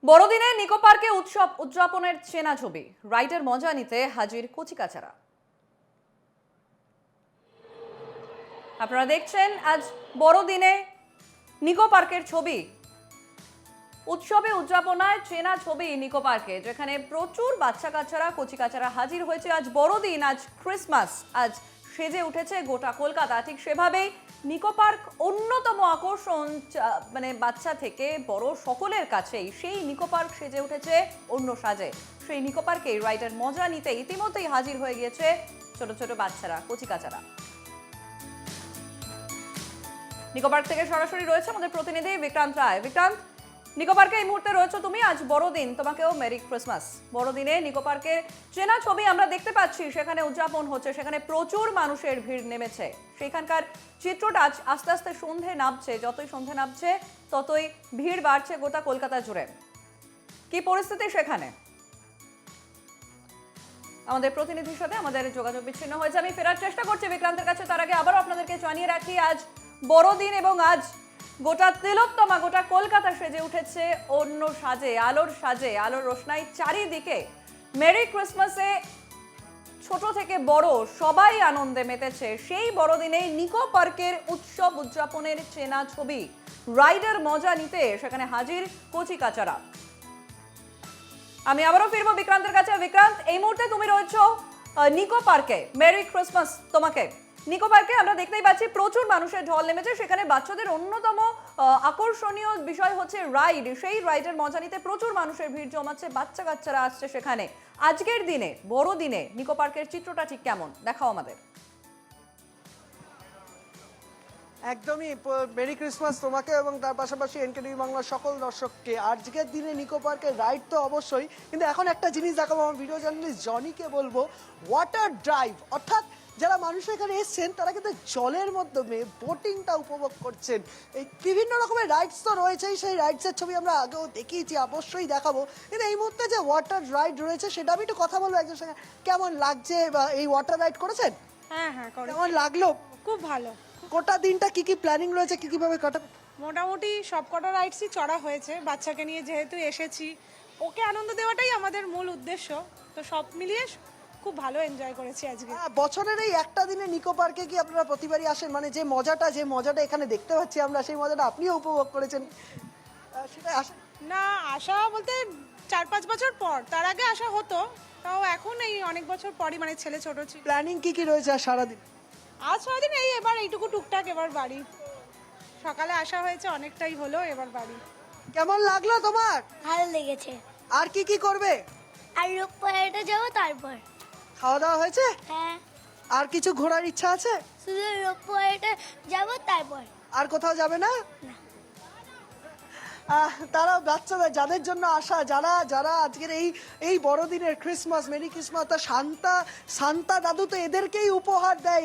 বড়দিনে নিকো পার্কে উৎসব উদযাপনের চেনা ছবি রাইডের মজা নিতে হাজির কচিকাচারা। আপনারা দেখছেন আজ বড়দিনে নিকো পার্কের ছবি। উৎসবে উদযাপনায় চেনা ছবি নিকো পার্কে, যেখানে প্রচুর বাচ্চা কাচ্চারা কচিকাচারা হাজির হয়েছে। আজ বড়দিন, আজ ক্রিসমাস, আজ সেজে উঠেছে গোটা কলকাতা। ঠিক সেভাবেই নিকো পার্ক অন্যতম আকর্ষণ, মানে বাচ্চা থেকে বড় সকলের কাছেই সেই নিকো পার্ক সেজে উঠেছে অন্য সাজে। সেই নিকো পার্কে রাইডের মজা নিতে ইতিমধ্যেই হাজির হয়ে গিয়েছে ছোট ছোট বাচ্চারা, কচিকাচারা। নিকো পার্ক থেকে সরাসরি রয়েছে আমাদের প্রতিনিধি বিক্রান্ত রায়। বিক্রান্ত, নিকো পার্কে এই মুহূর্তে রয়েছে তুমি। আজ বড়দিন, তোমাকেও মেরি ক্রিসমাস। বড়দিনে নিকো পার্কে চেনা ছবি আমরা দেখতে পাচ্ছি, সেখানে উদযাপন হচ্ছে, সেখানে প্রচুর মানুষের ভিড় নেমেছে। সেখানকার চিত্রটা আজ আস্তে আস্তে সন্ধে নামছে, যতই সন্ধে নামছে ততই ভিড় বাড়ছে গোটা কলকাতা জুড়ে। কি পরিস্থিতি সেখানে? আমাদের প্রতিনিধির সাথে আমাদের যোগাযোগ বিচ্ছিন্ন হয়েছে, আমি ফেরার চেষ্টা করছি বিক্রান্তের কাছে। তার আগে আবারও আপনাদেরকে জানিয়ে রাখি, আজ বড়দিন এবং আজ গোটা তিলোত্তমা, গোটা কলকাতা সেজে উঠেছে অন্য সাজে, আলোর সাজে, আলোর রোশনাই চারিদিকে। মেরি ক্রিসমাসে ছোট থেকে বড় সবাই আনন্দে মেতেছে। সেই বড়দিনে নিকো পার্কের উৎসব উদযাপনের চেনা ছবি রাইডের মজা নিতে সেখানে হাজির কচিকাচারা। আমি আবারও ফিরবো বিক্রান্তের কাছে। বিক্রান্ত, এই মুহূর্তে তুমি রয়েছো নিকো পার্কে। মেরি ক্রিসমাস তোমাকে। নিকো পার্কে আমরা দেখতেই পাচ্ছি প্রচুর মানুষের ঢল নেমেছে। সেখানে বাচ্চাদের অন্যতম আকর্ষণীয় বিষয় হচ্ছে রাইড। সেই রাইডের মজা নিতে প্রচুর মানুষের ভিড় জমাচ্ছে, বাচ্চা কাচ্চারা আসছে সেখানে। আজকের দিনে, বড়দিনে নিকো পার্কের চিত্রটা ঠিক কেমন দেখাও আমাদের। একদমই মেরি ক্রিসমাস তোমাকে এবং তার পাশাপাশি এনকেটিভি বাংলার সকল দর্শককে। আজকের দিনে নিকো পার্কের রাইড তো অবশ্যই, কিন্তু এখন একটা জিনিস দেখাবো। আমার ভিডিও জার্নালিস্ট জনিকে বলবো, ওয়াটার ড্রাইভ, অর্থাৎ যারা মানুষ এখানে এসছেন তারা কিন্তু জলের মাধ্যমে বোটিংটা উপভোগ করছেন। এই বিভিন্ন রকমের রাইডস তো রয়েছেই, সেই রাইডসের ছবি আমরা আগেও দেখিয়েছি, অবশ্যই দেখাবো। কিন্তু এই মুহূর্তে যে ওয়াটার রাইড রয়েছে সেটা আমি একটু কথা বলবো একজনের সঙ্গে। কেমন লাগছে? বা এই ওয়াটার রাইড করেছেন? হ্যাঁ, কেমন লাগলো? খুব ভালো। গোটা দিনটা কি কি প্ল্যানিং রয়েছে, কি কিভাবে কাটাবে? মোটামুটি সব কটা রাইডসই চড়া হয়েছে। বাচ্চাকে নিয়ে যেহেতু এসেছি, ওকে আনন্দ দেওয়াটাই আমাদের মূল উদ্দেশ্য। তো সব মিলিয়ে খুব ভালো এনজয় করেছি আজকে। বছরের এই একটা দিনে নিকো পার্কে কি আপনারা প্রতিবারই আসেন? মানে যে মজাটা এখানে দেখতে পাচ্ছি আমরা, সেই মজাটা আপনিও উপভোগ করেছেন, সেটা আসেন? না, আসা বলতে 4-5 বছর পর, তার আগে আসা হতো। তাও এখন এই অনেক বছর পরই, মানে ছেলে ছোট ছিল। প্ল্যানিং কি কি রয়েছে আর সারাদিন? আজ সারাদিন এই এবার এইটুকু টুকটাক, এবার বাড়ি। সকালে আসা হয়েছে, অনেকটাই হলো, এবার বাড়ি। কেমন লাগলো তোমার? ভালো লেগেছে। আর কি কি করবে? আর রূপপাড়াটা যাবো তারপর। খাওয়া দাওয়া হয়েছে? হ্যাঁ, আর কিছু ঘোরার ইচ্ছা আছে? শুধু রূপপাড়াটা যাবো তারপর। আর কোথাও যাবে না? তারা বাচ্চারা যাদের জন্য আসা, যারা যারা আজকের এই বড়দিনের ক্রিসমাস, মেরি ক্রিসমাস, তা সান্তা দাদু তো এদেরকেই উপহার দেয়,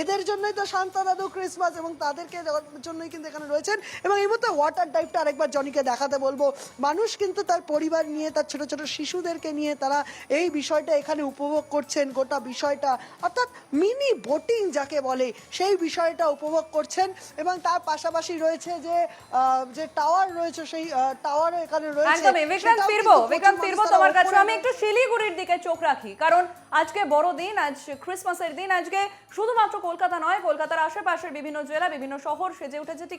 এদের জন্যই তো সান্তা দাদু ক্রিসমাস, এবং তাদেরকে জন্যই কিন্তু এখানে রয়েছেন। এবং এই মুহূর্তে ওয়াটার ডাইভটা আরেকবার জনিকে দেখাতে বলবো। মানুষ কিন্তু তার পরিবার নিয়ে, তার ছোট ছোট শিশুদেরকে নিয়ে তারা এই বিষয়টা এখানে উপভোগ করছেন। গোটা বিষয়টা অর্থাৎ মিনি বোটিং যাকে বলে, সেই বিষয়টা উপভোগ করছেন। এবং তার পাশাপাশি রয়েছে যে টাওয়ার রয়েছে, সেই টাওয়ারও এখানে রয়েছে। একদমই। বিক্রান্ত ফিরবো তোমার কাছে। আমি একটু শিলিগুড়ির দিকে চোখ রাখি, কারণ আজকে বড়দিন, আজ ক্রিসমাসের দিন। আজকে শুধুমাত্র কলকাতা নয়, কলকাতার আশেপাশের বিভিন্ন জেলা, বিভিন্ন শহর সেজে উঠেছে ঠিক